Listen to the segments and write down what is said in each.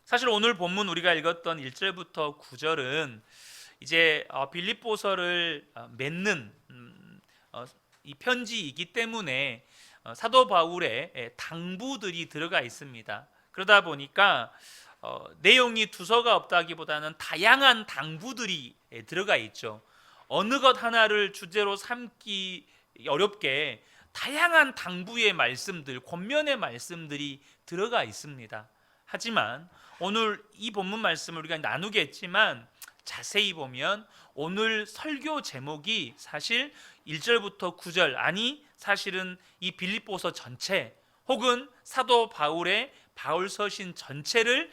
사실 오늘 본문 우리가 읽었던 1절부터 9절은 이제 빌립보서를 맺는 이 편지이기 때문에 사도 바울의 당부들이 들어가 있습니다. 그러다 보니까 내용이 두서가 없다기보다는 다양한 당부들이 들어가 있죠. 어느 것 하나를 주제로 삼기 어렵게 다양한 당부의 말씀들, 권면의 말씀들이 들어가 있습니다. 하지만 오늘 이 본문 말씀을 우리가 나누겠지만 자세히 보면 오늘 설교 제목이 사실 1절부터 9절, 아니 사실은 이 빌립보서 전체 혹은 사도 바울의 바울서신 전체를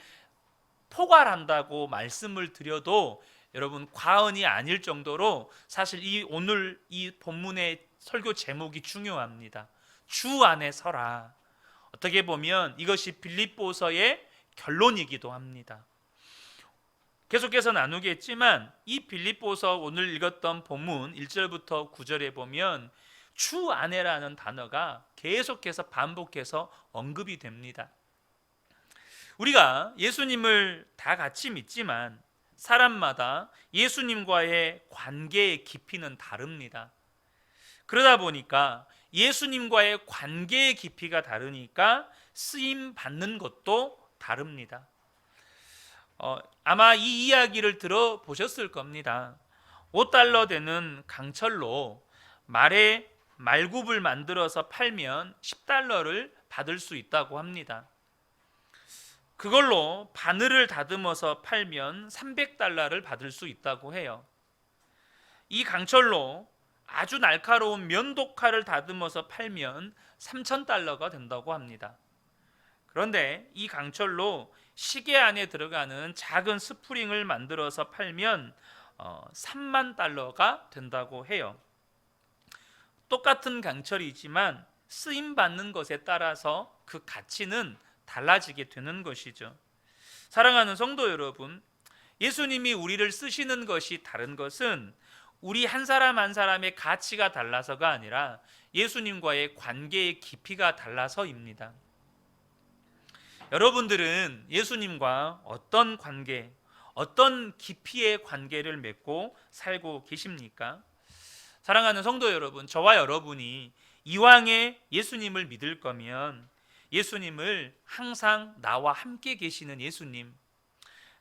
포괄한다고 말씀을 드려도 여러분 과언이 아닐 정도로 사실 오늘 이 본문의 설교 제목이 중요합니다. 주 안에 서라. 어떻게 보면 이것이 빌립보서의 결론이기도 합니다. 계속해서 나누겠지만 이 빌립보서 오늘 읽었던 본문 1절부터 9절에 보면 주 안에라는 단어가 계속해서 반복해서 언급이 됩니다. 우리가 예수님을 다 같이 믿지만 사람마다 예수님과의 관계의 깊이는 다릅니다. 그러다 보니까 예수님과의 관계의 깊이가 다르니까 쓰임 받는 것도 다릅니다. 아마 이 이야기를 들어보셨을 겁니다. 5달러 되는 강철로 말에 말굽을 만들어서 팔면 10달러를 받을 수 있다고 합니다. 그걸로 바늘을 다듬어서 팔면 300달러를 받을 수 있다고 해요. 이 강철로 아주 날카로운 면도칼을 다듬어서 팔면 3,000달러가 된다고 합니다. 그런데 이 강철로 시계 안에 들어가는 작은 스프링을 만들어서 팔면 3만 달러가 된다고 해요. 똑같은 강철이지만 쓰임받는 것에 따라서 그 가치는 달라지게 되는 것이죠. 사랑하는 성도 여러분, 예수님이 우리를 쓰시는 것이 다른 것은 우리 한 사람 한 사람의 가치가 달라서가 아니라 예수님과의 관계의 깊이가 달라서입니다. 여러분들은 예수님과 어떤 관계, 어떤 깊이의 관계를 맺고 살고 계십니까? 사랑하는 성도 여러분, 저와 여러분이 이왕에 예수님을 믿을 거면 예수님을 항상 나와 함께 계시는 예수님,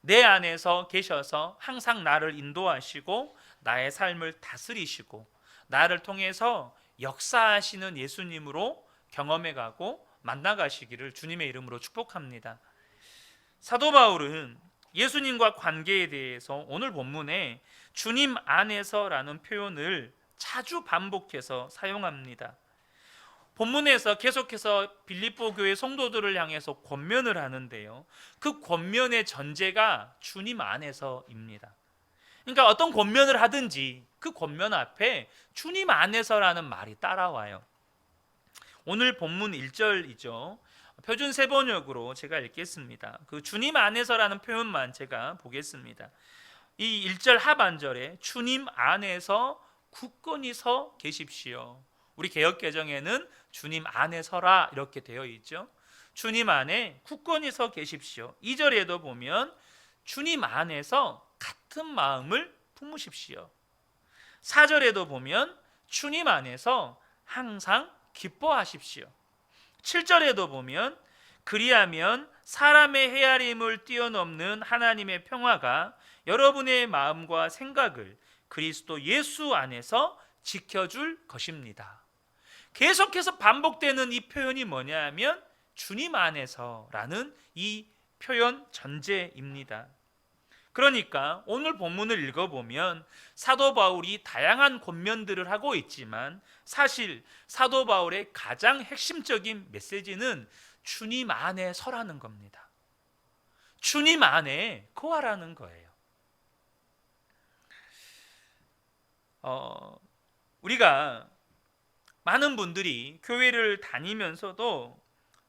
내 안에서 계셔서 항상 나를 인도하시고 나의 삶을 다스리시고 나를 통해서 역사하시는 예수님으로 경험해가고 만나가시기를 주님의 이름으로 축복합니다. 사도 바울은 예수님과 관계에 대해서 오늘 본문에 주님 안에서라는 표현을 자주 반복해서 사용합니다. 본문에서 계속해서 빌립보 교회 성도들을 향해서 권면을 하는데요, 그 권면의 전제가 주님 안에서입니다. 그러니까 어떤 권면을 하든지 그 권면 앞에 주님 안에서라는 말이 따라와요. 오늘 본문 1절이죠. 표준 세번역으로 제가 읽겠습니다. 그 주님 안에서라는 표현만 제가 보겠습니다. 이 1절 하반절에 주님 안에서 굳건히 서 계십시오. 우리 개역개정에는 주님 안에 서라 이렇게 되어 있죠. 주님 안에 굳건히 서 계십시오. 2절에도 보면 주님 안에서 같은 마음을 품으십시오. 4절에도 보면 주님 안에서 항상 기뻐하십시오. 7절에도 보면 그리하면 사람의 헤아림을 뛰어넘는 하나님의 평화가 여러분의 마음과 생각을 그리스도 예수 안에서 지켜줄 것입니다. 계속해서 반복되는 이 표현이 뭐냐 하면 주님 안에서라는 이 표현 전제입니다. 그러니까 오늘 본문을 읽어보면 사도 바울이 다양한 권면들을 하고 있지만 사실 사도 바울의 가장 핵심적인 메시지는 주님 안에 서라는 겁니다. 주님 안에 거하라는 거예요. 우리가 많은 분들이 교회를 다니면서도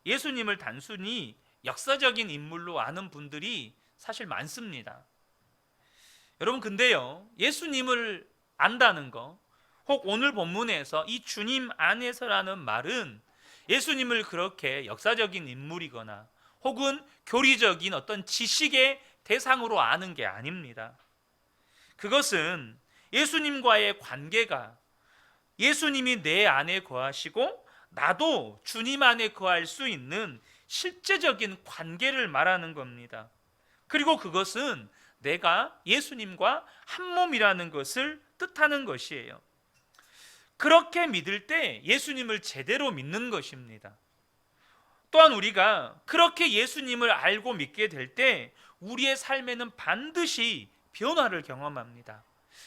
예수님을 단순히 역사적인 인물로 아는 분들이 사실 많습니다. 여러분, 근데요, 예수님을 안다는 거, 혹 오늘 본문에서 이 주님 안에서라는 말은 예수님을 그렇게 역사적인 인물이거나 혹은 교리적인 어떤 지식의 대상으로 아는 게 아닙니다. 그것은 예수님과의 관계가 예수님이 내 안에 거하시고 나도 주님 안에 거할 수 있는 실제적인 관계를 말하는 겁니다. 그리고 그것은 내가 예수님과 한 몸이라는 것을 뜻하는 것이에요. 그렇게 믿을 때 예수님을 제대로 믿는 것입니다. 또한 우리가 그렇게 예수님을 알고 믿게 될 때 우리의 삶에는 반드시 변화를 경험합니다.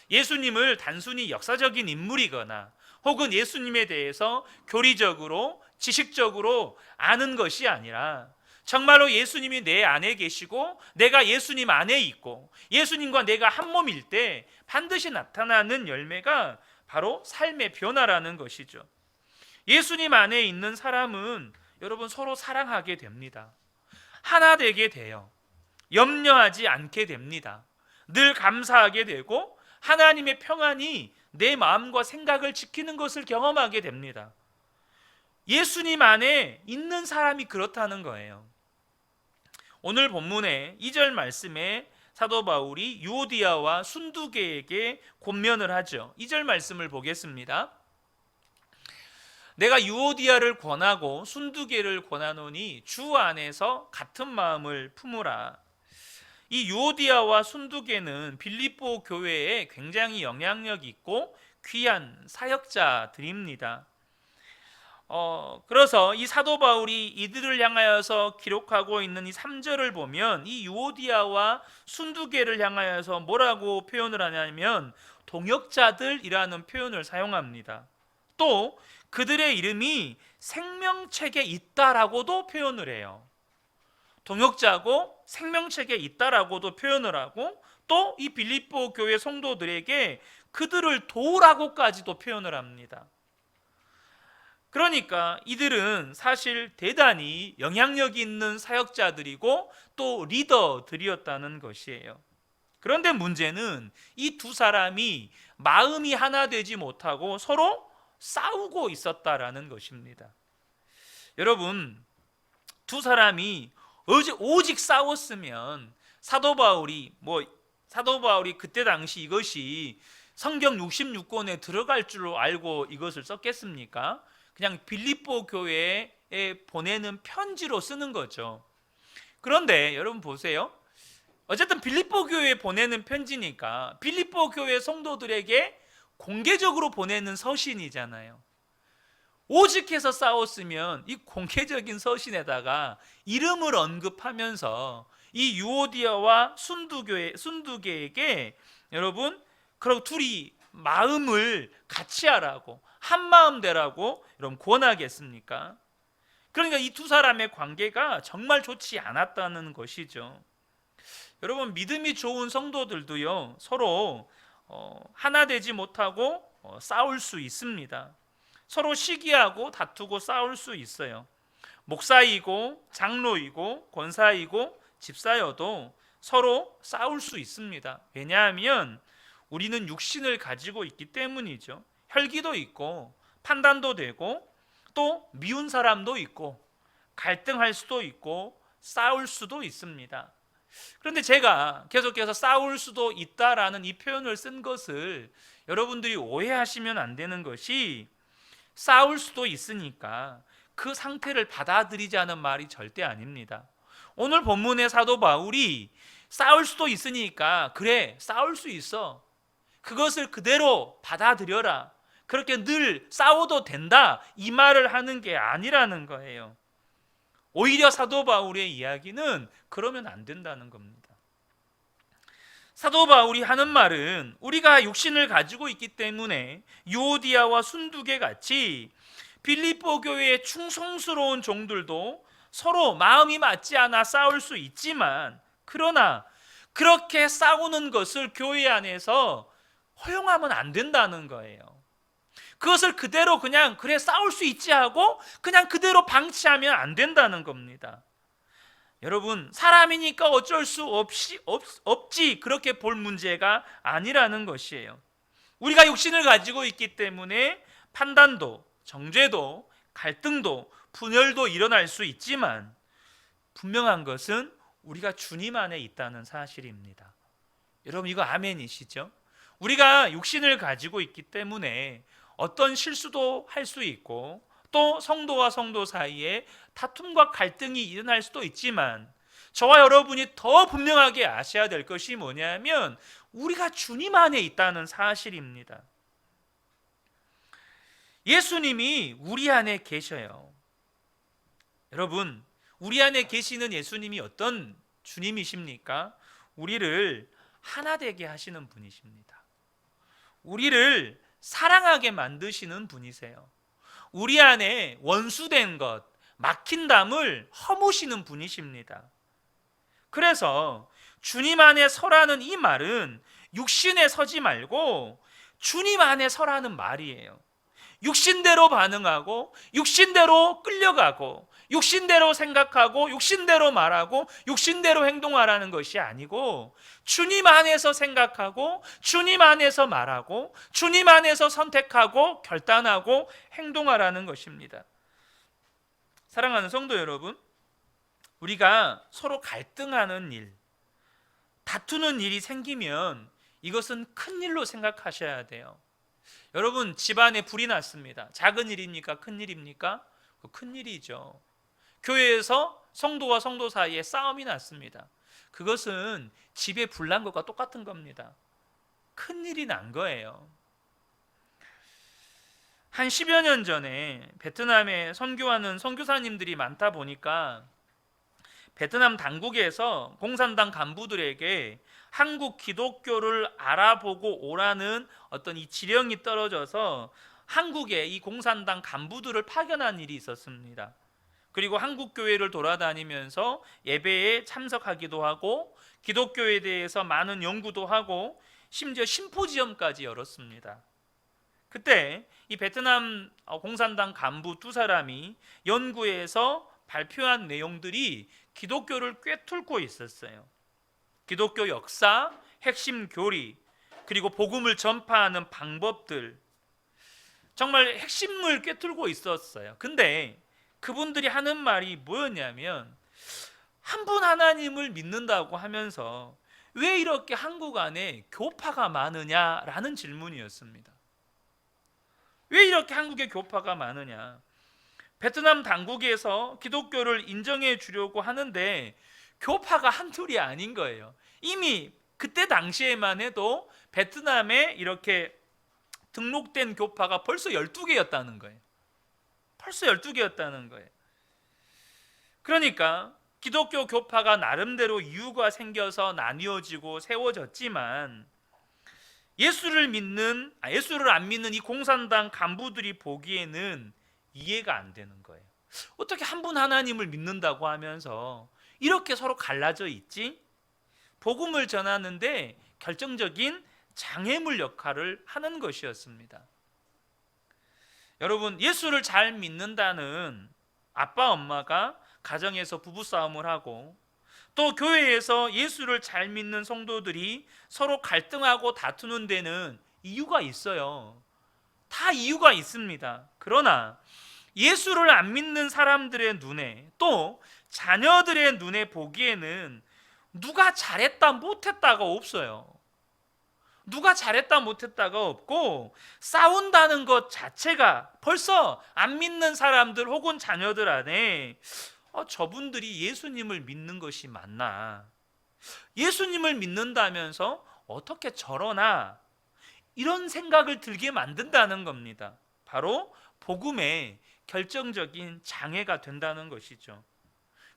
예수님을 단순히 역사적인 인물이거나 혹은 예수님에 대해서 교리적으로 지식적으로 아는 것이 아니라 정말로 예수님이 내 안에 계시고 내가 예수님 안에 있고 예수님과 내가 한 몸일 때 반드시 나타나는 열매가 바로 삶의 변화라는 것이죠. 예수님 안에 있는 사람은 여러분 서로 사랑하게 됩니다. 하나 되게 돼요. 염려하지 않게 됩니다. 늘 감사하게 되고 하나님의 평안이 내 마음과 생각을 지키는 것을 경험하게 됩니다. 예수님 안에 있는 사람이 그렇다는 거예요. 오늘 본문의 2절 말씀에 사도 바울이 유오디아와 순두계에게 권면을 하죠. 2절 말씀을 보겠습니다. 내가 유오디아를 권하고 순두계를 권하노니 주 안에서 같은 마음을 품으라. 이 유오디아와 순두계는 빌립보 교회에 굉장히 영향력 있고 귀한 사역자들입니다. 그래서 이 사도 바울이 이들을 향하여서 기록하고 있는 이 3절을 보면 이 유오디아와 순두계를 향하여서 뭐라고 표현을 하냐면 동역자들이라는 표현을 사용합니다. 또 그들의 이름이 생명책에 있다라고도 표현을 해요. 동역자고 생명책에 있다라고도 표현을 하고 또 이 빌립보 교회 성도들에게 그들을 도우라고까지도 표현을 합니다. 그러니까 이들은 사실 대단히 영향력 있는 사역자들이고 또 리더들이었다는 것이에요. 그런데 문제는 이 두 사람이 마음이 하나 되지 못하고 서로 싸우고 있었다라는 것입니다. 여러분, 두 사람이 오직 싸웠으면 사도 바울이 그때 당시 이것이 성경 66권에 들어갈 줄로 알고 이것을 썼겠습니까? 그냥 빌립보 교회에 보내는 편지로 쓰는 거죠. 그런데 여러분 보세요. 어쨌든 빌립보 교회에 보내는 편지니까 빌립보 교회 성도들에게 공개적으로 보내는 서신이잖아요. 오직해서 싸웠으면 이 공개적인 서신에다가 이름을 언급하면서 이 유오디아와 순두계에게 여러분 그럼 둘이 마음을 같이 하라고 한 마음 되라고 여러분 권하겠습니까? 그러니까 이 두 사람의 관계가 정말 좋지 않았다는 것이죠. 여러분 믿음이 좋은 성도들도요 서로 하나 되지 못하고 싸울 수 있습니다. 서로 시기하고 다투고 싸울 수 있어요. 목사이고 장로이고 권사이고 집사여도 서로 싸울 수 있습니다. 왜냐하면 우리는 육신을 가지고 있기 때문이죠. 혈기도 있고 판단도 되고 또 미운 사람도 있고 갈등할 수도 있고 싸울 수도 있습니다. 그런데 제가 계속해서 싸울 수도 있다라는 이 표현을 쓴 것을 여러분들이 오해하시면 안 되는 것이 싸울 수도 있으니까 그 상태를 받아들이자는 말이 절대 아닙니다. 오늘 본문의 사도 바울이 싸울 수도 있으니까 그래 싸울 수 있어. 그것을 그대로 받아들여라. 그렇게 늘 싸워도 된다. 이 말을 하는 게 아니라는 거예요. 오히려 사도 바울의 이야기는 그러면 안 된다는 겁니다. 사도 바울이 하는 말은 우리가 육신을 가지고 있기 때문에 유오디아와 순두계 같이 빌립보 교회의 충성스러운 종들도 서로 마음이 맞지 않아 싸울 수 있지만 그러나 그렇게 싸우는 것을 교회 안에서 허용하면 안 된다는 거예요. 그것을 그대로 그냥 그래 싸울 수 있지 하고 그냥 그대로 방치하면 안 된다는 겁니다. 여러분 사람이니까 어쩔 수 없지 그렇게 볼 문제가 아니라는 것이에요. 우리가 육신을 가지고 있기 때문에 판단도 정죄도 갈등도 분열도 일어날 수 있지만 분명한 것은 우리가 주님 안에 있다는 사실입니다. 여러분, 이거 아멘이시죠? 우리가 육신을 가지고 있기 때문에 어떤 실수도 할 수 있고, 또 성도와 성도 사이에 다툼과 갈등이 일어날 수도 있지만, 저와 여러분이 더 분명하게 아셔야 될 것이 뭐냐면 우리가 주님 안에 있다는 사실입니다. 예수님이 우리 안에 계셔요. 여러분, 우리 안에 계시는 예수님이 어떤 주님이십니까? 우리를 하나 되게 하시는 분이십니다. 우리를 사랑하게 만드시는 분이세요. 우리 안에 원수된 것, 막힌 담을 허무시는 분이십니다. 그래서 주님 안에 서라는 이 말은 육신에 서지 말고 주님 안에 서라는 말이에요. 육신대로 반응하고, 육신대로 끌려가고, 육신대로 생각하고, 육신대로 말하고, 육신대로 행동하라는 것이 아니고, 주님 안에서 생각하고, 주님 안에서 말하고, 주님 안에서 선택하고, 결단하고, 행동하라는 것입니다. 사랑하는 성도 여러분, 우리가 서로 갈등하는 일, 다투는 일이 생기면 이것은 큰 일로 생각하셔야 돼요. 여러분, 집안에 불이 났습니다. 작은 일입니까? 큰 일입니까? 큰 일이죠. 교회에서 성도와 성도 사이에 싸움이 났습니다. 그것은 집에 불난 것과 똑같은 겁니다. 큰 일이 난 거예요. 한 10여 년 전에 베트남에 선교하는 선교사님들이 많다 보니까 베트남 당국에서 공산당 간부들에게 한국 기독교를 알아보고 오라는 어떤 이 지령이 떨어져서 한국에 이 공산당 간부들을 파견한 일이 있었습니다. 그리고 한국 교회를 돌아다니면서 예배에 참석하기도 하고, 기독교에 대해서 많은 연구도 하고, 심지어 심포지엄까지 열었습니다. 그때 이 베트남 공산당 간부 두 사람이 연구에서 발표한 내용들이 기독교를 꿰뚫고 있었어요. 기독교 역사, 핵심 교리, 그리고 복음을 전파하는 방법들, 정말 핵심을 꿰뚫고 있었어요. 근데 그분들이 하는 말이 뭐였냐면, 한 분 하나님을 믿는다고 하면서 왜 이렇게 한국 안에 교파가 많으냐라는 질문이었습니다. 왜 이렇게 한국에 교파가 많으냐? 베트남 당국에서 기독교를 인정해 주려고 하는데 교파가 한둘이 아닌 거예요. 이미 그때 당시에만 해도 베트남에 이렇게 등록된 교파가 벌써 12개였다는 거예요. 벌써 12개였다는 거예요. 그러니까 기독교 교파가 나름대로 이유가 생겨서 나뉘어지고 세워졌지만, 예수를 안 믿는 이 공산당 간부들이 보기에는 이해가 안 되는 거예요. 어떻게 한 분 하나님을 믿는다고 하면서 이렇게 서로 갈라져 있지? 복음을 전하는데 결정적인 장애물 역할을 하는 것이었습니다. 여러분, 예수를 잘 믿는다는 아빠 엄마가 가정에서 부부싸움을 하고, 또 교회에서 예수를 잘 믿는 성도들이 서로 갈등하고 다투는 데는 이유가 있어요. 다 이유가 있습니다. 그러나 예수를 안 믿는 사람들의 눈에, 또 자녀들의 눈에 보기에는 누가 잘했다 못했다가 없어요. 누가 잘했다 못했다가 없고, 싸운다는 것 자체가 벌써 안 믿는 사람들 혹은 자녀들 안에 저분들이 예수님을 믿는 것이 맞나? 예수님을 믿는다면서 어떻게 저러나? 이런 생각을 들게 만든다는 겁니다. 바로 복음의 결정적인 장애가 된다는 것이죠.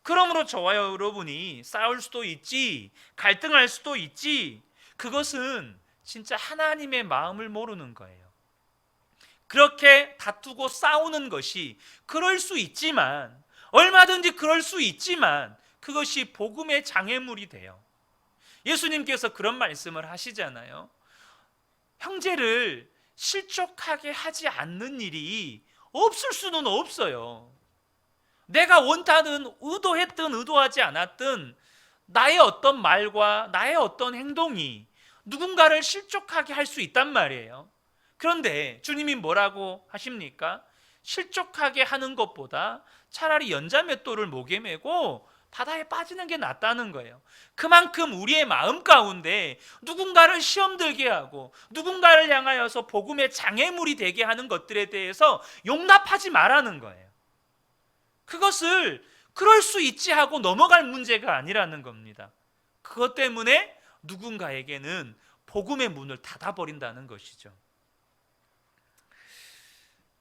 그러므로 저와 여러분이 싸울 수도 있지, 갈등할 수도 있지, 그것은 진짜 하나님의 마음을 모르는 거예요. 그렇게 다투고 싸우는 것이 그럴 수 있지만, 얼마든지 그럴 수 있지만, 그것이 복음의 장애물이 돼요. 예수님께서 그런 말씀을 하시잖아요. 형제를 실족하게 하지 않는 일이 없을 수는 없어요. 내가 원하든 의도했든 의도하지 않았든 나의 어떤 말과 나의 어떤 행동이 누군가를 실족하게 할 수 있단 말이에요. 그런데 주님이 뭐라고 하십니까? 실족하게 하는 것보다 차라리 연자맷돌을 목에 메고 바다에 빠지는 게 낫다는 거예요. 그만큼 우리의 마음 가운데 누군가를 시험 들게 하고 누군가를 향하여서 복음의 장애물이 되게 하는 것들에 대해서 용납하지 말라는 거예요. 그것을 그럴 수 있지 하고 넘어갈 문제가 아니라는 겁니다. 그것 때문에 누군가에게는 복음의 문을 닫아버린다는 것이죠.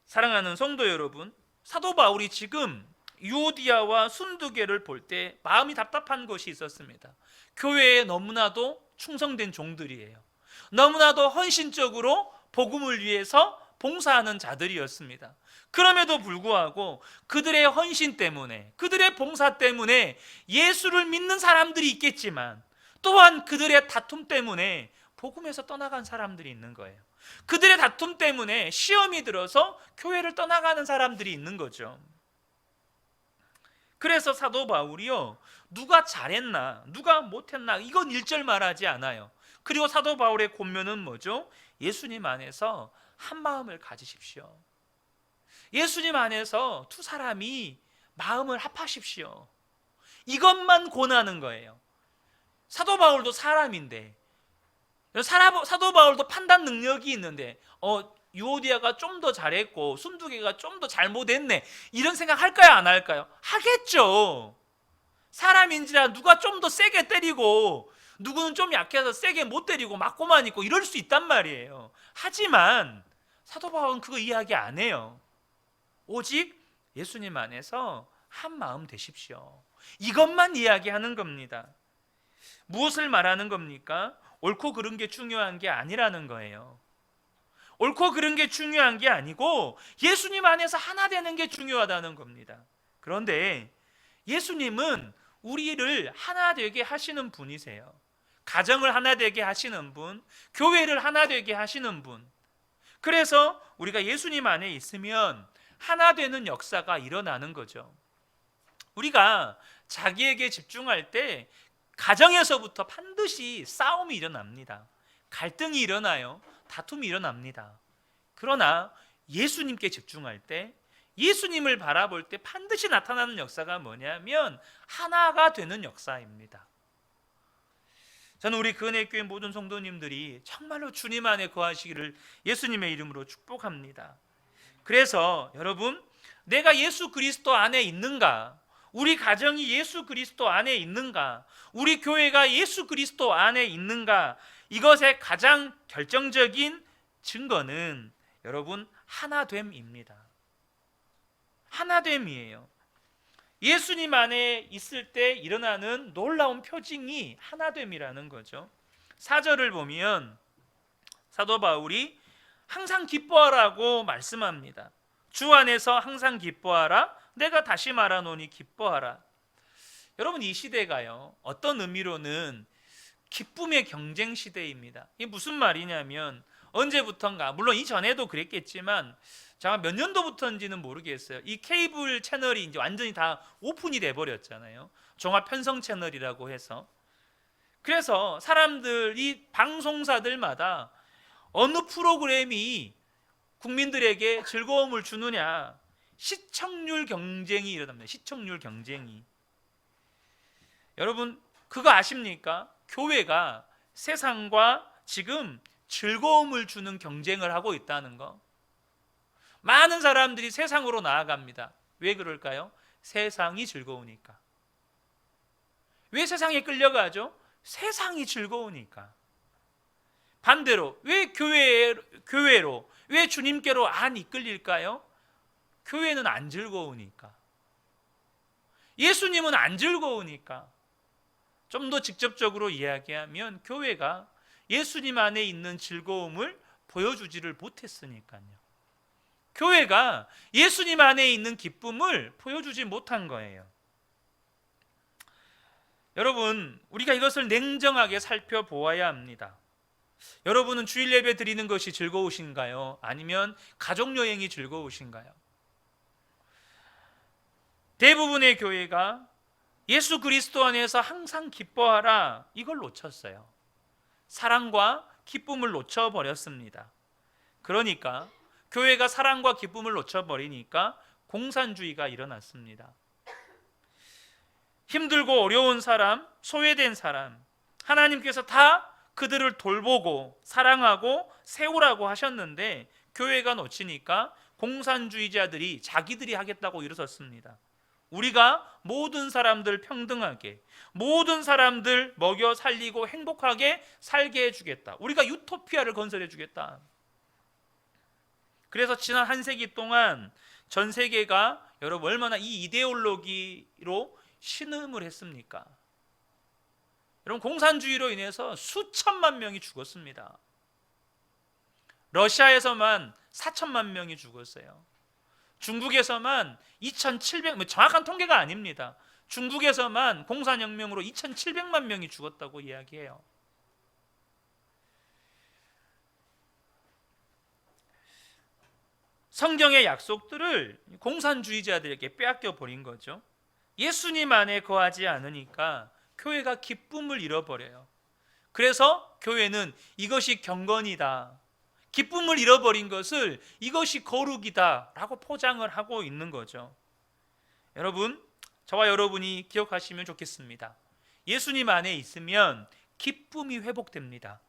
사랑하는 성도 여러분, 사도 바울이 지금 유오디아와 순두계를 볼 때 마음이 답답한 것이 있었습니다. 교회에 너무나도 충성된 종들이에요. 너무나도 헌신적으로 복음을 위해서 봉사하는 자들이었습니다. 그럼에도 불구하고 그들의 헌신 때문에, 그들의 봉사 때문에 예수를 믿는 사람들이 있겠지만 또한 그들의 다툼 때문에 복음에서 떠나간 사람들이 있는 거예요. 그들의 다툼 때문에 시험이 들어서 교회를 떠나가는 사람들이 있는 거죠. 그래서 사도 바울이요, 누가 잘했나 누가 못했나 이건 1절 말하지 않아요. 그리고 사도 바울의 권면은 뭐죠? 예수님 안에서 한 마음을 가지십시오. 예수님 안에서 두 사람이 마음을 합하십시오. 이것만 권하는 거예요. 사도 바울도 사람인데, 사도 바울도 판단 능력이 있는데 유오디아가 좀 더 잘했고 순두계가 좀 더 잘못했네 이런 생각 할까요 안 할까요? 하겠죠. 사람인지라 누가 좀 더 세게 때리고 누구는 좀 약해서 세게 못 때리고 맞고만 있고 이럴 수 있단 말이에요. 하지만 사도 바울은 그거 이야기 안 해요. 오직 예수님 안에서 한 마음 되십시오. 이것만 이야기하는 겁니다. 무엇을 말하는 겁니까? 옳고 그른 게 중요한 게 아니라는 거예요. 옳고 그른 게 중요한 게 아니고 예수님 안에서 하나 되는 게 중요하다는 겁니다. 그런데 예수님은 우리를 하나 되게 하시는 분이세요. 가정을 하나 되게 하시는 분, 교회를 하나 되게 하시는 분. 그래서 우리가 예수님 안에 있으면 하나 되는 역사가 일어나는 거죠. 우리가 자기에게 집중할 때 가정에서부터 반드시 싸움이 일어납니다. 갈등이 일어나요. 다툼이 일어납니다. 그러나 예수님께 집중할 때, 예수님을 바라볼 때 반드시 나타나는 역사가 뭐냐면 하나가 되는 역사입니다. 저는 우리 그은혜교회 모든 성도님들이 정말로 주님 안에 거하시기를 예수님의 이름으로 축복합니다. 그래서 여러분, 내가 예수 그리스도 안에 있는가? 우리 가정이 예수 그리스도 안에 있는가? 우리 교회가 예수 그리스도 안에 있는가? 이것의 가장 결정적인 증거는 여러분 하나됨입니다. 하나됨이에요. 예수님 안에 있을 때 일어나는 놀라운 표징이 하나됨이라는 거죠. 4절을 보면 사도 바울이 항상 기뻐하라고 말씀합니다. 주 안에서 항상 기뻐하라. 내가 다시 말하노니 기뻐하라. 여러분, 이 시대가요, 어떤 의미로는 기쁨의 경쟁 시대입니다. 이게 무슨 말이냐면 언제부턴가, 물론 이전에도 그랬겠지만 제가 몇 년도부터인지는 모르겠어요. 이 케이블 채널이 이제 완전히 다 오픈이 돼 버렸잖아요. 종합 편성 채널이라고 해서. 그래서 사람들이, 방송사들마다 어느 프로그램이 국민들에게 즐거움을 주느냐, 시청률 경쟁이 일어납니다. 시청률 경쟁이. 여러분, 그거 아십니까? 교회가 세상과 지금 즐거움을 주는 경쟁을 하고 있다는 거. 많은 사람들이 세상으로 나아갑니다. 왜 그럴까요? 세상이 즐거우니까. 왜 세상에 끌려가죠? 세상이 즐거우니까. 반대로 왜 교회로, 왜 주님께로 안 이끌릴까요? 교회는 안 즐거우니까. 예수님은 안 즐거우니까. 좀 더 직접적으로 이야기하면 교회가 예수님 안에 있는 즐거움을 보여주지를 못했으니까요. 교회가 예수님 안에 있는 기쁨을 보여주지 못한 거예요. 여러분, 우리가 이것을 냉정하게 살펴보아야 합니다. 여러분은 주일 예배 드리는 것이 즐거우신가요? 아니면 가족여행이 즐거우신가요? 대부분의 교회가 예수 그리스도 안에서 항상 기뻐하라, 이걸 놓쳤어요. 사랑과 기쁨을 놓쳐버렸습니다. 그러니까 교회가 사랑과 기쁨을 놓쳐버리니까 공산주의가 일어났습니다. 힘들고 어려운 사람, 소외된 사람, 하나님께서 다 그들을 돌보고 사랑하고 세우라고 하셨는데 교회가 놓치니까 공산주의자들이 자기들이 하겠다고 일어섰습니다. 우리가 모든 사람들 평등하게, 모든 사람들 먹여 살리고 행복하게 살게 해주겠다. 우리가 유토피아를 건설해 주겠다. 그래서 지난 한 세기 동안 전 세계가 여러분 얼마나 이 이데올로기로 신음을 했습니까? 여러분 공산주의로 인해서 수천만 명이 죽었습니다. 러시아에서만 4천만 명이 죽었어요. 중국에서만 2,700, 정확한 통계가 아닙니다. 중국에서만 공산혁명으로 2,700만 명이 죽었다고 이야기해요. 성경의 약속들을 공산주의자들에게 빼앗겨 버린 거죠. 예수님 안에 거하지 않으니까 교회가 기쁨을 잃어버려요. 그래서 교회는 이것이 경건이다, 기쁨을 잃어버린 것을 이것이 거룩이다 라고 포장을 하고 있는 거죠. 여러분, 저와 여러분이 기억하시면 좋겠습니다. 예수님 안에 있으면 기쁨이 회복됩니다.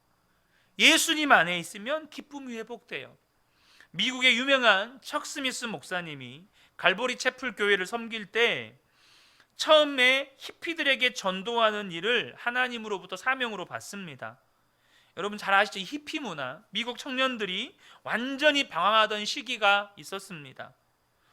예수님 안에 있으면 기쁨이 회복돼요. 미국의 유명한 척 스미스 목사님이 갈보리 채플 교회를 섬길 때 처음에 히피들에게 전도하는 일을 하나님으로부터 사명으로 받습니다. 여러분 잘 아시죠? 이 히피 문화, 미국 청년들이 완전히 방황하던 시기가 있었습니다.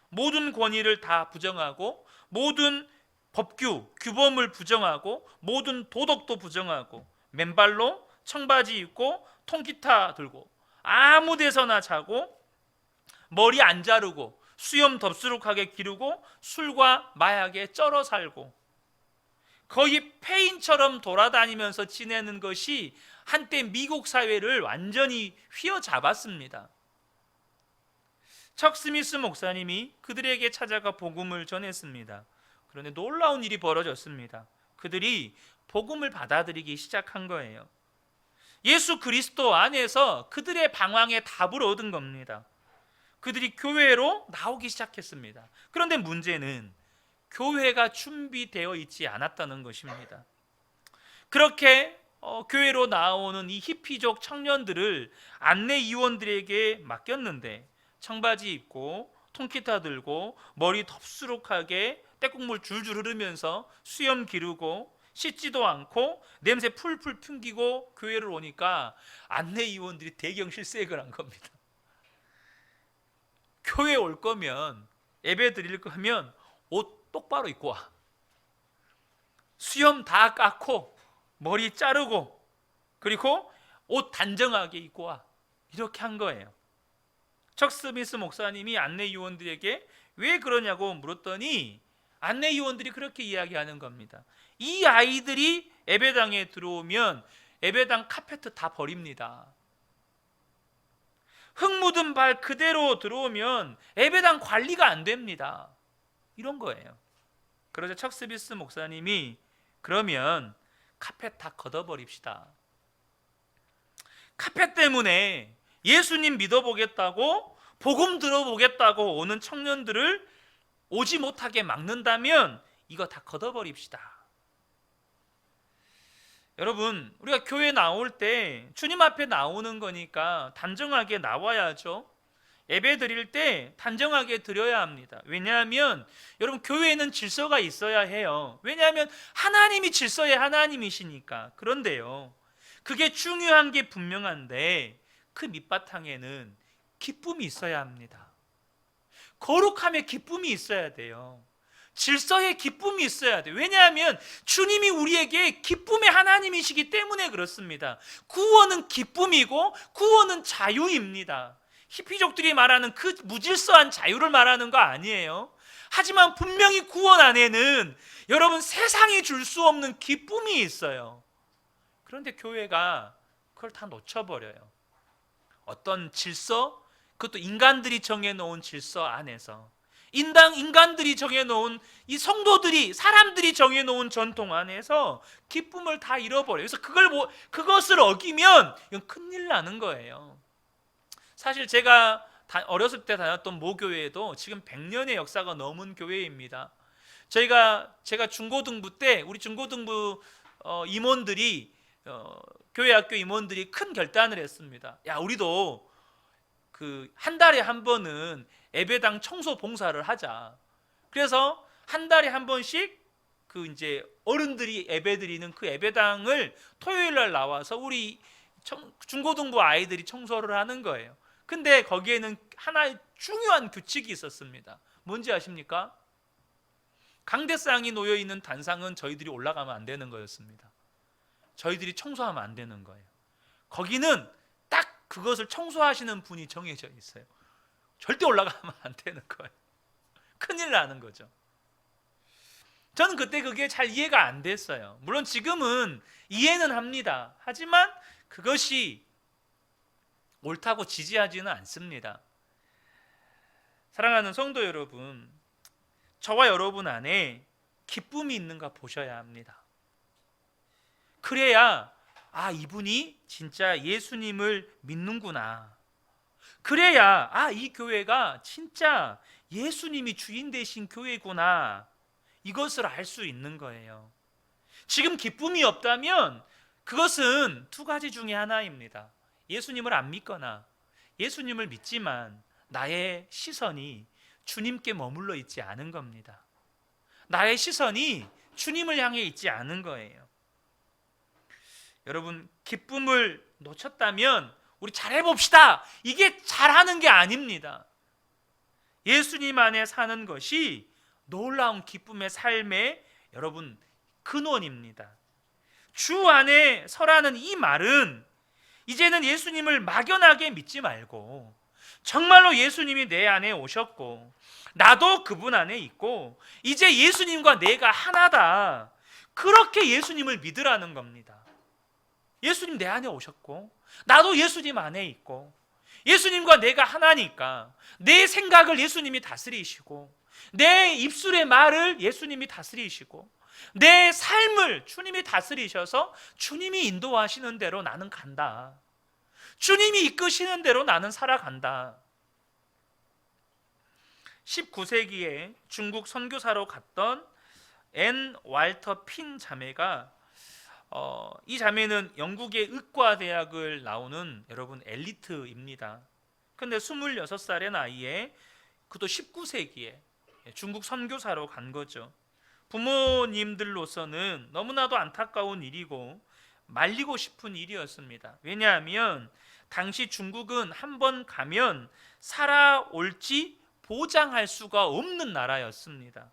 모든 권위를 다 부정하고 모든 법규, 규범을 부정하고 모든 도덕도 부정하고 맨발로 청바지 입고 통기타 들고 아무 데서나 자고 머리 안 자르고 수염 덥수룩하게 기르고 술과 마약에 쩔어 살고 거의 폐인처럼 돌아다니면서 지내는 것이 한때 미국 사회를 완전히 휘어잡았습니다. 척 스미스 목사님이 그들에게 찾아가 복음을 전했습니다. 그런데 놀라운 일이 벌어졌습니다. 그들이 복음을 받아들이기 시작한 거예요. 예수 그리스도 안에서 그들의 방황에 답을 얻은 겁니다. 그들이 교회로 나오기 시작했습니다. 그런데 문제는 교회가 준비되어 있지 않았다는 것입니다. 그렇게 교회로 나오는 이 히피족 청년들을 안내위원들에게 맡겼는데 청바지 입고 통기타 들고 머리 덥수룩하게 때국물 줄줄 흐르면서 수염 기르고 씻지도 않고 냄새 풀풀 풍기고 교회를 오니까 안내위원들이 대경 실색을 한 겁니다. 교회 올 거면, 예배 드릴 거면 옷 똑바로 입고 와. 수염 다 깎고 머리 자르고 그리고 옷 단정하게 입고 와. 이렇게 한 거예요. 척 스미스 목사님이 안내위원들에게 왜 그러냐고 물었더니 안내위원들이 그렇게 이야기하는 겁니다. 이 아이들이 예배당에 들어오면 예배당 카페트 다 버립니다. 흙 묻은 발 그대로 들어오면 예배당 관리가 안 됩니다. 이런 거예요. 그러자 척 스미스 목사님이 그러면 카펫 다 걷어버립시다. 카펫 때문에 예수님 믿어보겠다고 복음 들어보겠다고 오는 청년들을 오지 못하게 막는다면 이거 다 걷어버립시다. 여러분, 우리가 교회 나올 때 주님 앞에 나오는 거니까 단정하게 나와야죠. 예배 드릴 때 단정하게 드려야 합니다. 왜냐하면 여러분 교회에는 질서가 있어야 해요. 왜냐하면 하나님이 질서의 하나님이시니까. 그런데요, 그게 중요한 게 분명한데 그 밑바탕에는 기쁨이 있어야 합니다. 거룩함에 기쁨이 있어야 돼요. 질서에 기쁨이 있어야 돼요. 왜냐하면 주님이 우리에게 기쁨의 하나님이시기 때문에 그렇습니다. 구원은 기쁨이고 구원은 자유입니다. 히피족들이 말하는 그 무질서한 자유를 말하는 거 아니에요. 하지만 분명히 구원 안에는 여러분 세상이 줄 수 없는 기쁨이 있어요. 그런데 교회가 그걸 다 놓쳐버려요. 어떤 질서, 그것도 인간들이 정해놓은 질서 안에서 인간들이 정해놓은 이 성도들이 사람들이 정해놓은 전통 안에서 기쁨을 다 잃어버려요. 그래서 그것을 어기면 이건 큰일 나는 거예요. 사실 제가 어렸을 때 다녔던 모교회도 지금 100년의 역사가 넘은 교회입니다. 제가 중고등부 때 우리 중고등부 임원들이 교회 학교 임원들이 큰 결단을 했습니다. 야, 우리도 그 한 달에 한 번은 예배당 청소 봉사를 하자. 그래서 한 달에 한 번씩 그 이제 어른들이 예배 드리는 그 예배당을 토요일 날 나와서 우리 중고등부 아이들이 청소를 하는 거예요. 근데 거기에는 하나의 중요한 규칙이 있었습니다. 뭔지 아십니까? 강대상이 놓여 있는 단상은 저희들이 올라가면 안 되는 거였습니다. 저희들이 청소하면 안 되는 거예요. 거기는 딱 그것을 청소하시는 분이 정해져 있어요. 절대 올라가면 안 되는 거예요. 큰일 나는 거죠. 저는 그때 그게 잘 이해가 안 됐어요. 물론 지금은 이해는 합니다. 하지만 그것이 옳다고 지지하지는 않습니다. 사랑하는 성도 여러분, 저와 여러분 안에 기쁨이 있는가 보셔야 합니다. 그래야 이분이 진짜 예수님을 믿는구나. 그래야 이 교회가 진짜 예수님이 주인 되신 교회구나. 이것을 알 수 있는 거예요. 지금 기쁨이 없다면 그것은 두 가지 중에 하나입니다. 예수님을 안 믿거나 예수님을 믿지만 나의 시선이 주님께 머물러 있지 않은 겁니다. 나의 시선이 주님을 향해 있지 않은 거예요. 여러분, 기쁨을 놓쳤다면 우리 잘해봅시다. 이게 잘하는 게 아닙니다. 예수님 안에 사는 것이 놀라운 기쁨의 삶의 여러분 근원입니다. 주 안에 서라는 이 말은 이제는 예수님을 막연하게 믿지 말고 정말로 예수님이 내 안에 오셨고 나도 그분 안에 있고 이제 예수님과 내가 하나다. 그렇게 예수님을 믿으라는 겁니다. 예수님 내 안에 오셨고 나도 예수님 안에 있고 예수님과 내가 하나니까 내 생각을 예수님이 다스리시고 내 입술의 말을 예수님이 다스리시고 내 삶을 주님이 다스리셔서 주님이 인도하시는 대로 나는 간다. 주님이 이끄시는 대로 나는 살아간다. 19세기에 중국 선교사로 갔던 앤 왈터 핀 자매가 이 자매는 영국의 의과대학을 나오는 여러분 엘리트입니다. 근데 26살의 나이에 그도 19세기에 중국 선교사로 간 거죠. 부모님들로서는 너무나도 안타까운 일이고 말리고 싶은 일이었습니다. 왜냐하면 당시 중국은 한번 가면 살아올지 보장할 수가 없는 나라였습니다.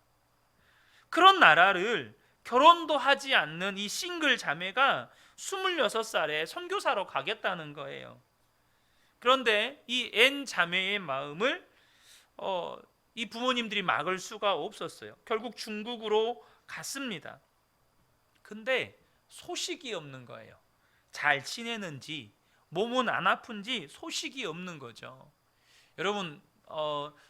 그런 나라를 결혼도 하지 않는 이 싱글 자매가 26살에 선교사로 가겠다는 거예요. 그런데 이 앤 자매의 마음을 이 부모님들이 막을 수가 없었어요. 결국 중국으로 갔습니다. 근데 소식이 없는 거예요. 잘 지내는지 몸은 안 아픈지 소식이 없는 거죠. 여러분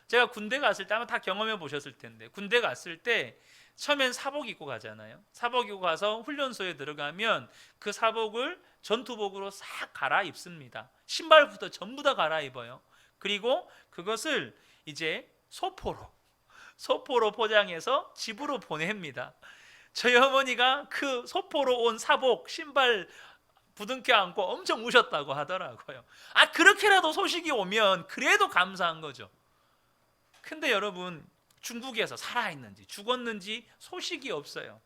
제가 군대 갔을 때 아마 다 경험해 보셨을 텐데 군대 갔을 때 처음엔 사복 입고 가잖아요. 사복 입고 가서 훈련소에 들어가면 그 사복을 전투복으로 싹 갈아입습니다. 신발부터 전부 다 갈아입어요. 그리고 그것을 이제 소포로 포장해서 집으로 보냅니다. 저희 어머니가 그 소포로 온 사복, 신발 부둥켜 안고 엄청 우셨다고 하더라고요. 그렇게라도 소식이 오면 그래도 감사한 거죠. 근데 여러분 중국에서 살아있는지 죽었는지 소식이 없어요.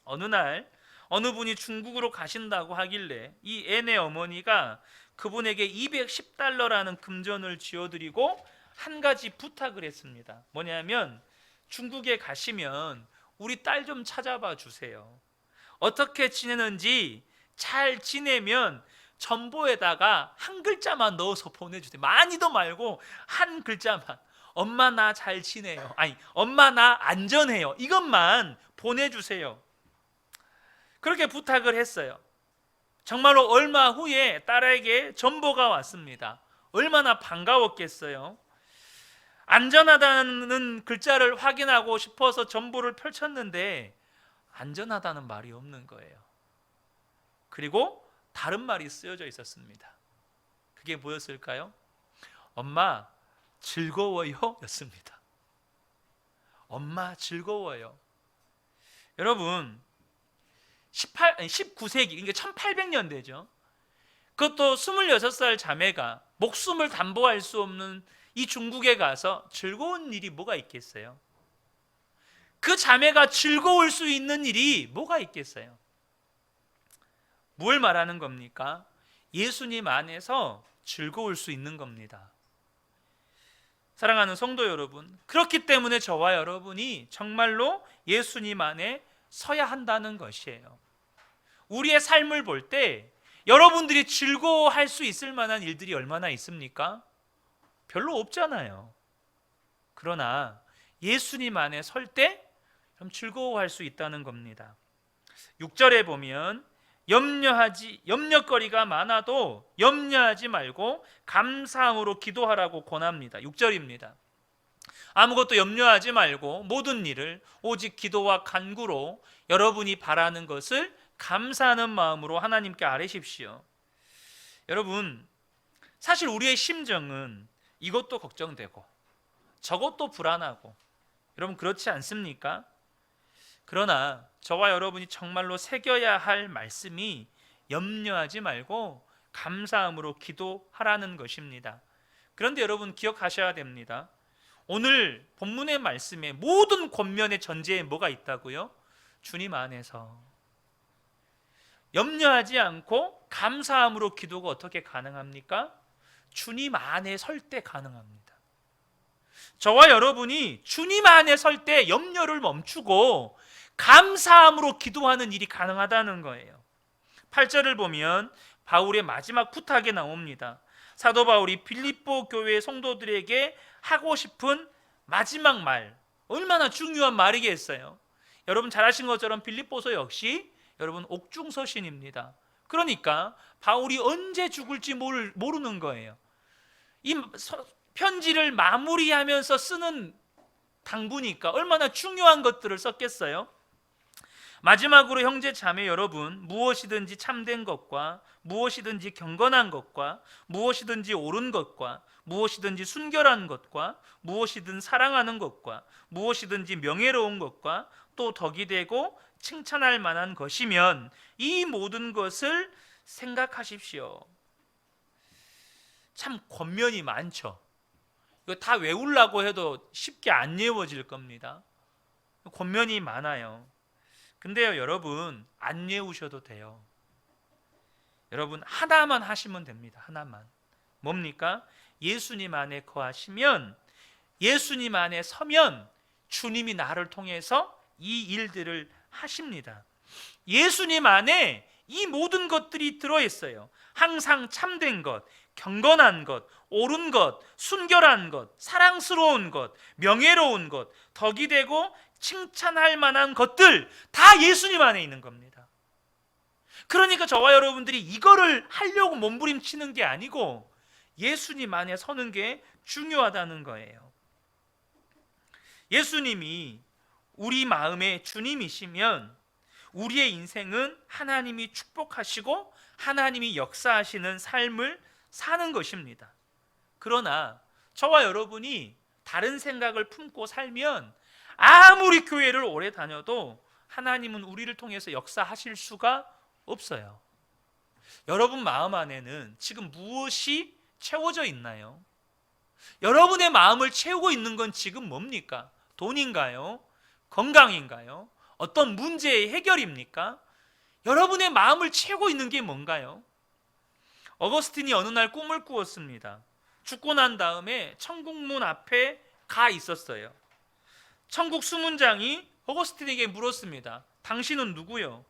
어느 날 어느 분이 중국으로 가신다고 하길래 이 앤의 어머니가 그분에게 210달러라는 금전을 쥐어드리고 한 가지 부탁을 했습니다. 뭐냐면 중국에 가시면 우리 딸 좀 찾아봐 주세요. 어떻게 지내는지 잘 지내면 전보에다가 한 글자만 넣어서 보내주세요. 많이도 말고 한 글자만. 엄마 나 잘 지내요. 엄마 나 안전해요. 이것만 보내주세요. 그렇게 부탁을 했어요. 정말로 얼마 후에 딸에게 전보가 왔습니다. 얼마나 반가웠겠어요. 안전하다는 글자를 확인하고 싶어서 전보를 펼쳤는데 안전하다는 말이 없는 거예요. 그리고 다른 말이 쓰여져 있었습니다. 그게 뭐였을까요? 엄마 즐거워요 였습니다. 엄마 즐거워요. 여러분 19세기, 그러니까 1800년대죠. 그것도 26살 자매가 목숨을 담보할 수 없는 이 중국에 가서 즐거운 일이 뭐가 있겠어요? 그 자매가 즐거울 수 있는 일이 뭐가 있겠어요? 뭘 말하는 겁니까? 예수님 안에서 즐거울 수 있는 겁니다. 사랑하는 성도 여러분, 그렇기 때문에 저와 여러분이 정말로 예수님 안에 서야 한다는 것이에요. 우리의 삶을 볼 때 여러분들이 즐거워할 수 있을 만한 일들이 얼마나 있습니까? 별로 없잖아요. 그러나 예수님 안에 설 때 즐거워할 수 있다는 겁니다. 6절에 보면 염려거리가 많아도 염려하지 말고 감사함으로 기도하라고 권합니다. 6절입니다. 아무것도 염려하지 말고 모든 일을 오직 기도와 간구로 여러분이 바라는 것을 감사하는 마음으로 하나님께 아뢰십시오. 여러분, 사실 우리의 심정은 이것도 걱정되고 저것도 불안하고, 여러분 그렇지 않습니까? 그러나 저와 여러분이 정말로 새겨야 할 말씀이 염려하지 말고 감사함으로 기도하라는 것입니다. 그런데 여러분 기억하셔야 됩니다. 오늘 본문의 말씀에 모든 권면의 전제에 뭐가 있다고요? 주님 안에서. 염려하지 않고 감사함으로 기도가 어떻게 가능합니까? 주님 안에 설 때 가능합니다. 저와 여러분이 주님 안에 설 때 염려를 멈추고 감사함으로 기도하는 일이 가능하다는 거예요. 8절을 보면 바울의 마지막 부탁이 나옵니다. 사도 바울이 빌립보 교회 성도들에게 하고 싶은 마지막 말, 얼마나 중요한 말이겠어요. 여러분 잘 아신 것처럼 빌립보서 역시 여러분 옥중서신입니다. 그러니까 바울이 언제 죽을지 모르는 거예요. 이 편지를 마무리하면서 쓰는 당부니까 얼마나 중요한 것들을 썼겠어요. 마지막으로 형제 자매 여러분, 무엇이든지 참된 것과 무엇이든지 경건한 것과 무엇이든지 옳은 것과 무엇이든지 순결한 것과 무엇이든 사랑하는 것과 무엇이든지 명예로운 것과 또 덕이 되고 칭찬할 만한 것이면 이 모든 것을 생각하십시오. 참 권면이 많죠. 이거 다 외우려고 해도 쉽게 안 외워질 겁니다. 권면이 많아요. 근데요 여러분, 안 외우셔도 돼요. 여러분 하나만 하시면 됩니다. 하나만. 뭡니까? 예수님 안에 거하시면, 예수님 안에 서면 주님이 나를 통해서 이 일들을 하십니다. 예수님 안에 이 모든 것들이 들어있어요. 항상 참된 것, 경건한 것, 옳은 것, 순결한 것, 사랑스러운 것, 명예로운 것, 덕이 되고 칭찬할 만한 것들 다 예수님 안에 있는 겁니다. 그러니까 저와 여러분들이 이거를 하려고 몸부림치는 게 아니고 예수님 안에 서는 게 중요하다는 거예요. 예수님이 우리 마음의 주님이시면 우리의 인생은 하나님이 축복하시고 하나님이 역사하시는 삶을 사는 것입니다. 그러나 저와 여러분이 다른 생각을 품고 살면 아무리 교회를 오래 다녀도 하나님은 우리를 통해서 역사하실 수가 없어요. 여러분 마음 안에는 지금 무엇이 채워져 있나요? 여러분의 마음을 채우고 있는 건 지금 뭡니까? 돈인가요? 건강인가요? 어떤 문제의 해결입니까? 여러분의 마음을 채우고 있는 게 뭔가요? 어거스틴이 어느 날 꿈을 꾸었습니다. 죽고 난 다음에 천국문 앞에 가 있었어요. 천국 수문장이 어거스틴에게 물었습니다. 당신은 누구요?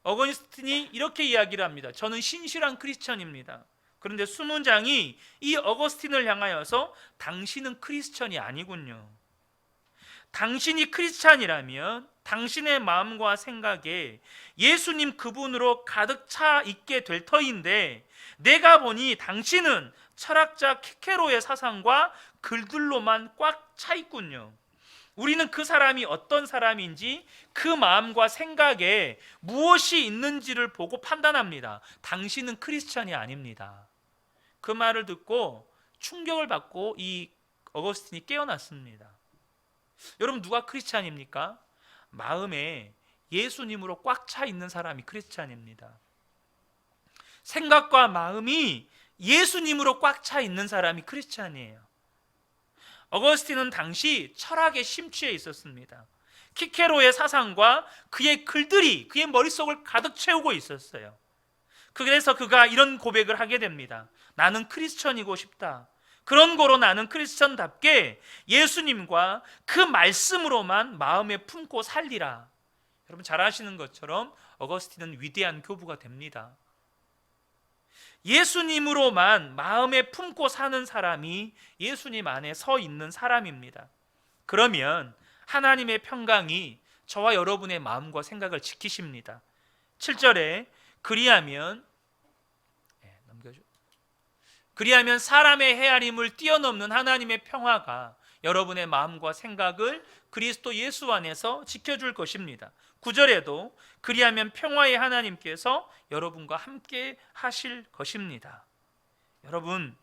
어거스틴이 이렇게 이야기를 합니다. 저는 신실한 크리스천입니다. 그런데 수문장이 이 어거스틴을 향하여서 당신은 크리스천이 아니군요. 당신이 크리스찬이라면 당신의 마음과 생각에 예수님 그분으로 가득 차 있게 될 터인데 내가 보니 당신은 철학자 키케로의 사상과 글들로만 꽉 차 있군요. 우리는 그 사람이 어떤 사람인지 그 마음과 생각에 무엇이 있는지를 보고 판단합니다. 당신은 크리스찬이 아닙니다. 그 말을 듣고 충격을 받고 이 어거스틴이 깨어났습니다. 여러분, 누가 크리스찬입니까? 마음에 예수님으로 꽉 차 있는 사람이 크리스찬입니다. 생각과 마음이 예수님으로 꽉 차 있는 사람이 크리스찬이에요. 어거스틴은 당시 철학에 심취해 있었습니다. 키케로의 사상과 그의 글들이 그의 머릿속을 가득 채우고 있었어요. 그래서 그가 이런 고백을 하게 됩니다. 나는 크리스천이고 싶다. 그런 거로 나는 크리스천답게 예수님과 그 말씀으로만 마음에 품고 살리라. 여러분, 잘 아시는 것처럼 어거스틴은 위대한 교부가 됩니다. 예수님으로만 마음에 품고 사는 사람이 예수님 안에 서 있는 사람입니다. 그러면 하나님의 평강이 저와 여러분의 마음과 생각을 지키십니다. 7절에 그리하면 사람의 헤아림을 뛰어넘는 하나님의 평화가 여러분의 마음과 생각을 그리스도 예수 안에서 지켜줄 것입니다. 9절에도 그리하면 평화의 하나님께서 여러분과 함께 하실 것입니다. 여러분,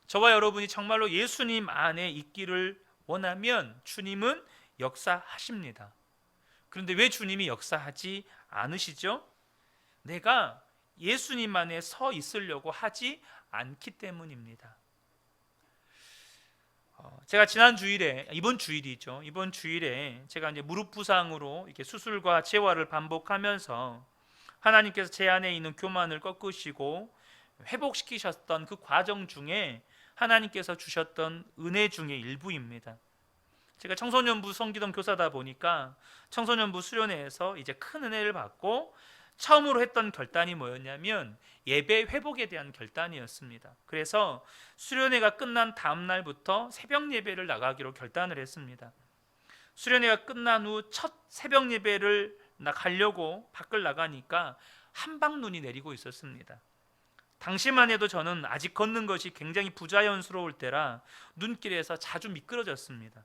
저와 여러분이 정말로 예수님 안에 있기를 원하면 주님은 역사하십니다. 그런데 왜 주님이 역사하지 않으시죠? 내가 예수님 안에 서 있으려고 하지 않기 때문입니다. 제가 이번 주일에 제가 이제 무릎 부상으로 이렇게 수술과 재활을 반복하면서 하나님께서 제 안에 있는 교만을 꺾으시고 회복시키셨던 그 과정 중에 하나님께서 주셨던 은혜 중의 일부입니다. 제가 청소년부 섬기던 교사다 보니까 청소년부 수련회에서 이제 큰 은혜를 받고 처음으로 했던 결단이 뭐였냐면 예배 회복에 대한 결단이었습니다. 그래서 수련회가 끝난 다음 날부터 새벽 예배를 나가기로 결단을 했습니다. 수련회가 끝난 후 첫 새벽 예배를 가려고 밖을 나가니까 한방눈이 내리고 있었습니다. 당시만 해도 저는 아직 걷는 것이 굉장히 부자연스러울 때라 눈길에서 자주 미끄러졌습니다.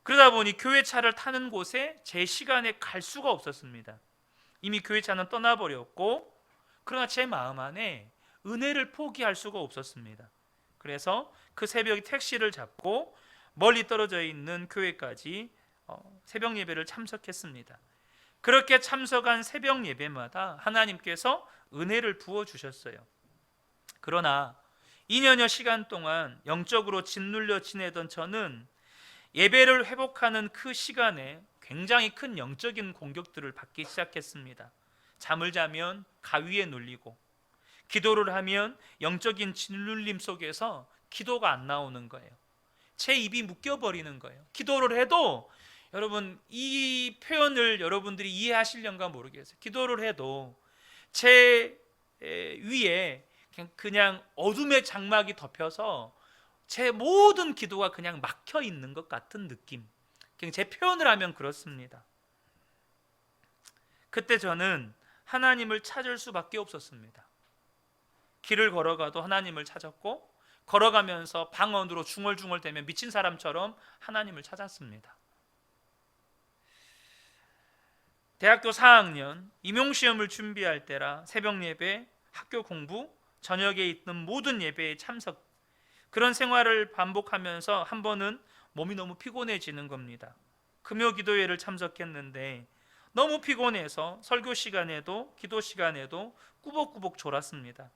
그러다 보니 교회 차를 타는 곳에 제 시간에 갈 수가 없었습니다. 이미 교회 차는 떠나버렸고, 그러나 제 마음 안에 은혜를 포기할 수가 없었습니다. 그래서 그 새벽에 택시를 잡고 멀리 떨어져 있는 교회까지 새벽 예배를 참석했습니다. 그렇게 참석한 새벽 예배마다 하나님께서 은혜를 부어주셨어요. 그러나 2년여 시간 동안 영적으로 짓눌려 지내던 저는 예배를 회복하는 그 시간에 굉장히 큰 영적인 공격들을 받기 시작했습니다. 잠을 자면 가위에 눌리고, 기도를 하면 영적인 짓눌림 속에서 기도가 안 나오는 거예요. 제 입이 묶여버리는 거예요. 기도를 해도, 여러분, 이 표현을 여러분들이 이해하시려는가 모르겠어요. 기도를 해도 제 위에 그냥 어둠의 장막이 덮여서 제 모든 기도가 그냥 막혀 있는 것 같은 느낌. 제 표현을 하면 그렇습니다. 그때 저는 하나님을 찾을 수밖에 없었습니다. 길을 걸어가도 하나님을 찾았고, 걸어가면서 방 안으로 중얼중얼대며 미친 사람처럼 하나님을 찾았습니다. 대학교 4학년 임용시험을 준비할 때라 새벽 예배, 학교 공부, 저녁에 있는 모든 예배에 참석, 그런 생활을 반복하면서 한 번은 몸이 너무 피곤해지는 겁니다. 금요 기도회를 참석했는데 너무 피곤해서 설교 시간에도 기도 시간에도 꾸벅꾸벅 졸았습니다.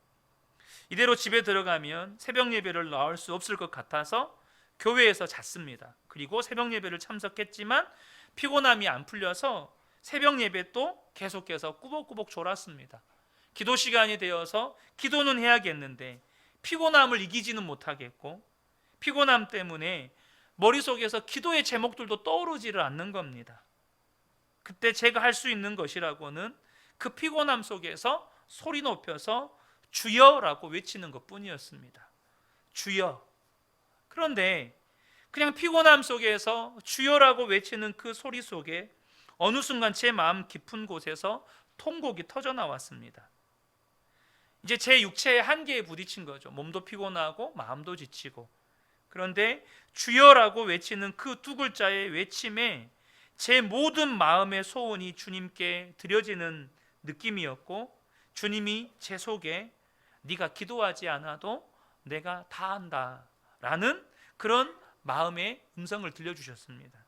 이대로 집에 들어가면 새벽 예배를 나올 수 없을 것 같아서 교회에서 잤습니다. 그리고 새벽 예배를 참석했지만 피곤함이 안 풀려서 새벽 예배 또 계속해서 꾸벅꾸벅 졸았습니다. 기도 시간이 되어서 기도는 해야겠는데 피곤함을 이기지는 못하겠고, 피곤함 때문에 머릿속에서 기도의 제목들도 떠오르지를 않는 겁니다. 그때 제가 할 수 있는 것이라고는 그 피곤함 속에서 소리 높여서 주여라고 외치는 것뿐이었습니다. 주여. 그런데 그냥 피곤함 속에서 주여라고 외치는 그 소리 속에 어느 순간 제 마음 깊은 곳에서 통곡이 터져 나왔습니다. 이제 제 육체의 한계에 부딪힌 거죠. 몸도 피곤하고 마음도 지치고. 그런데 주여라고 외치는 그 두 글자의 외침에 제 모든 마음의 소원이 주님께 드려지는 느낌이었고, 주님이 제 속에 네가 기도하지 않아도 내가 다 한다 라는 그런 마음의 음성을 들려주셨습니다.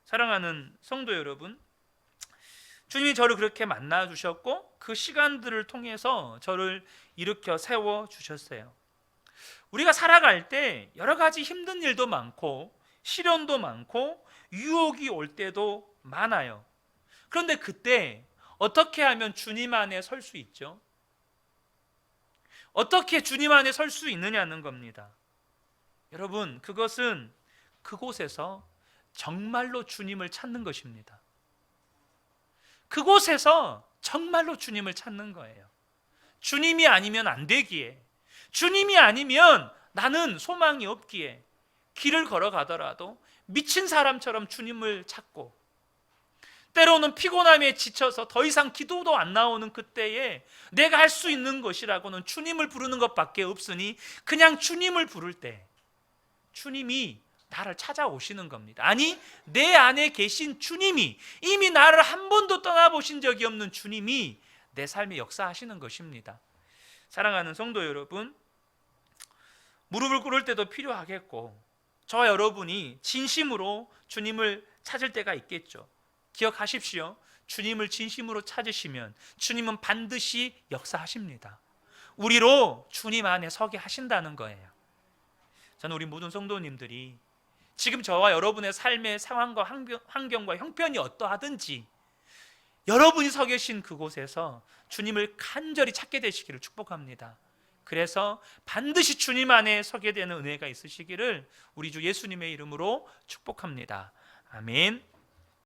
사랑하는 성도 여러분, 주님이 저를 그렇게 만나주셨고 그 시간들을 통해서 저를 일으켜 세워주셨어요. 우리가 살아갈 때 여러 가지 힘든 일도 많고 시련도 많고 유혹이 올 때도 많아요. 그런데 그때 어떻게 하면 주님 안에 설 수 있죠? 어떻게 주님 안에 설 수 있느냐는 겁니다. 여러분, 그것은 그곳에서 정말로 주님을 찾는 것입니다. 그곳에서 정말로 주님을 찾는 거예요. 주님이 아니면 안 되기에, 주님이 아니면 나는 소망이 없기에 길을 걸어가더라도 미친 사람처럼 주님을 찾고, 때로는 피곤함에 지쳐서 더 이상 기도도 안 나오는 그때에 내가 할 수 있는 것이라고는 주님을 부르는 것밖에 없으니 그냥 주님을 부를 때 주님이 나를 찾아오시는 겁니다. 아니, 내 안에 계신 주님이, 이미 나를 한 번도 떠나보신 적이 없는 주님이 내 삶에 역사하시는 것입니다. 사랑하는 성도 여러분, 무릎을 꿇을 때도 필요하겠고 저와 여러분이 진심으로 주님을 찾을 때가 있겠죠. 기억하십시오. 주님을 진심으로 찾으시면 주님은 반드시 역사하십니다. 우리로 주님 안에 서게 하신다는 거예요. 저는 우리 모든 성도님들이 지금 저와 여러분의 삶의 상황과 환경과 형편이 어떠하든지 여러분이 서 계신 그곳에서 주님을 간절히 찾게 되시기를 축복합니다. 그래서 반드시 주님 안에 서게 되는 은혜가 있으시기를 우리 주 예수님의 이름으로 축복합니다. 아멘.